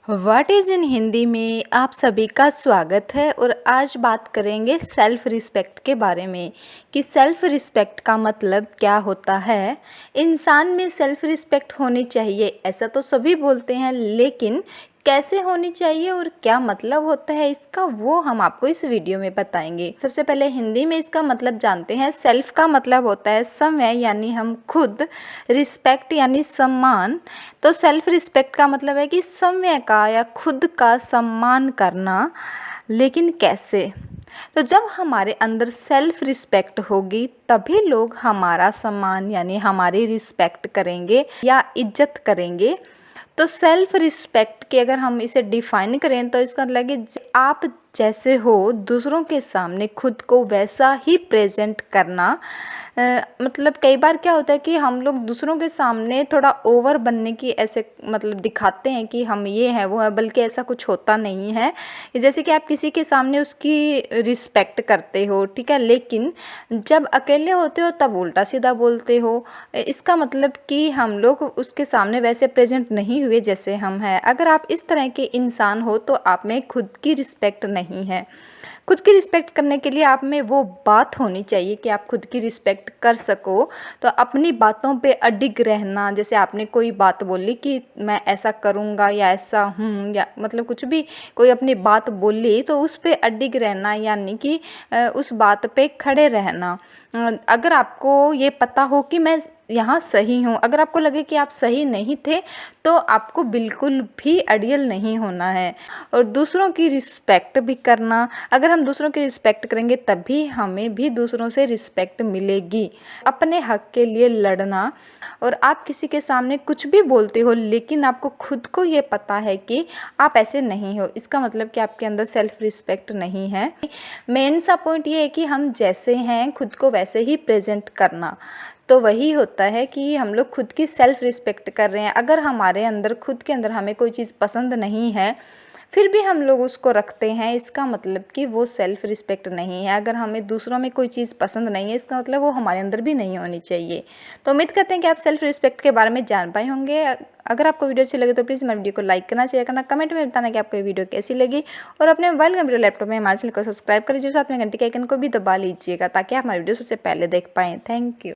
What is in Hindi में आप सभी का स्वागत है। और आज बात करेंगे सेल्फ़ रिस्पेक्ट के बारे में कि सेल्फ़ रिस्पेक्ट का मतलब क्या होता है। इंसान में सेल्फ़ रिस्पेक्ट होनी चाहिए ऐसा तो सभी बोलते हैं, लेकिन कैसे होनी चाहिए और क्या मतलब होता है इसका, वो हम आपको इस वीडियो में बताएंगे। सबसे पहले हिंदी में इसका मतलब जानते हैं। सेल्फ़ का मतलब होता है समय, यानी हम खुद। रिस्पेक्ट यानी सम्मान। तो सेल्फ रिस्पेक्ट का मतलब है कि समय का या खुद का सम्मान करना। लेकिन कैसे? तो जब हमारे अंदर सेल्फ रिस्पेक्ट होगी तभी लोग हमारा सम्मान यानी हमारी रिस्पेक्ट करेंगे या इज्जत करेंगे। तो सेल्फ रिस्पेक्ट की अगर हम इसे डिफाइन करें तो इसका मतलब है कि आप जैसे हो दूसरों के सामने खुद को वैसा ही प्रेजेंट करना। मतलब कई बार क्या होता है कि हम लोग दूसरों के सामने थोड़ा ओवर बनने की ऐसे मतलब दिखाते हैं कि हम ये हैं वो है, बल्कि ऐसा कुछ होता नहीं है। जैसे कि आप किसी के सामने उसकी रिस्पेक्ट करते हो, ठीक है, लेकिन जब अकेले होते हो तब उल्टा सीधा बोलते हो। इसका मतलब कि हम लोग उसके सामने वैसे प्रेजेंट नहीं हुए जैसे हम हैं। अगर आप इस तरह के इंसान हो तो आप में खुद की रिस्पेक्ट नहीं है। खुद की रिस्पेक्ट करने के लिए आप में वो बात होनी चाहिए कि आप खुद की रिस्पेक्ट कर सको। तो अपनी बातों पे अडिग रहना, जैसे आपने कोई बात बोली कि मैं ऐसा करूँगा या ऐसा हूँ, या मतलब कुछ भी कोई अपनी बात बोली तो उस पे अडिग रहना, यानी कि उस बात पे खड़े रहना। अगर आपको ये पता हो कि मैं यहाँ सही हूँ, अगर आपको लगे कि आप सही नहीं थे तो आपको बिल्कुल भी अड़ियल नहीं होना है। और दूसरों की रिस्पेक्ट भी करना। अगर हम दूसरों की रिस्पेक्ट करेंगे तभी हमें भी दूसरों से रिस्पेक्ट मिलेगी। अपने हक के लिए लड़ना। और आप किसी के सामने कुछ भी बोलते हो लेकिन आपको खुद को ये पता है कि आप ऐसे नहीं हो, इसका मतलब कि आपके अंदर सेल्फ रिस्पेक्ट नहीं है। मेन सा पॉइंट ये है कि हम जैसे हैं खुद को वैसे ही प्रेजेंट करना। तो वही होता है कि हम लोग खुद की सेल्फ रिस्पेक्ट कर रहे हैं। अगर हमारे अंदर खुद के अंदर हमें कोई चीज़ पसंद नहीं है फिर भी हम लोग उसको रखते हैं, इसका मतलब कि वो सेल्फ रिस्पेक्ट नहीं है। अगर हमें दूसरों में कोई चीज़ पसंद नहीं है इसका मतलब वो हमारे अंदर भी नहीं होनी चाहिए। तो उम्मीद करते हैं कि आप सेल्फ रिस्पेक्ट के बारे में जान पाए होंगे। अगर आपको वीडियो अच्छी लगे तो प्लीज़ हमारे वीडियो को लाइक करना, शेयर करना, कमेंट में बताना कि आपको ये वीडियो कैसी लगी। और अपने मोबाइल कंप्यूटर लैपटॉप में हमारे चैनल को सब्सक्राइब कर लीजिए, साथ में घंटी के आइकन को भी दबा लीजिएगा ताकि आप हमारी वीडियो सबसे पहले देख पाएँ। Thank you.